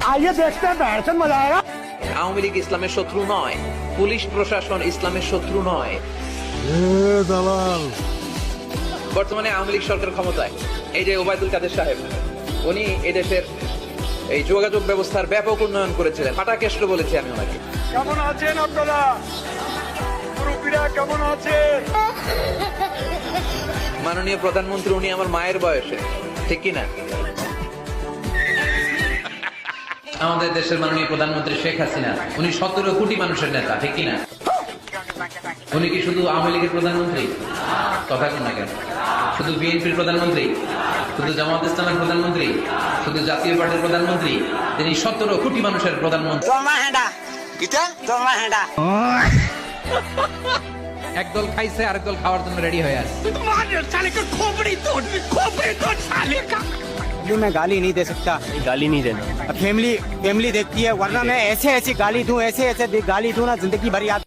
आइए देखते हैं बैठन मजा आएगा। আওয়ামী লীগ ইসলামের শত্রু নয়, পুলিশ প্রশাসন ইসলামের শত্রু নয়। দালাল বর্তমানে আওয়ামী লীগ সরকার ক্ষমতায়, এই যে ওবায়দুল কাদের সাহেব, উনি এই দেশের এই যোগাযোগ ব্যবস্থার ব্যাপক উন্নয়ন করেছিলেন। ফাটাকেষ্ট বলেছি আমি ওনাকে। কেমন আছেন আপনারা? মুরব্বীরা কেমন আছেন? মাননীয় প্রধানমন্ত্রী উনি আমার মায়ের বয়সে, ঠিক কিনা? আমাদের দেশের মাননীয় প্রধানমন্ত্রী শেখ হাসিনা, উনি 17 কোটি মানুষের নেতা, ঠিক কিনা? উনি কি শুধু আওয়ামী লীগের প্রধানমন্ত্রী? কথা কোন না কেন? শুধু বিএনপির প্রধানমন্ত্রী? শুধু জামাত ইসলামের প্রধানমন্ত্রী? শুধু জাতীয় পার্টির প্রধানমন্ত্রী? তিনি 17 কোটি মানুষের প্রধানমন্ত্রী। একদল খাইছে, আরেক দল খাওয়ার জন্য রেডি হয়ে আছে। मैं गाली नहीं दे सकता, गाली नहीं देना। फैमिली देखती है, वरना मैं ऐसे ऐसी गाली दूं, ऐसे ऐसे गाली दूं ना जिंदगी भर याद।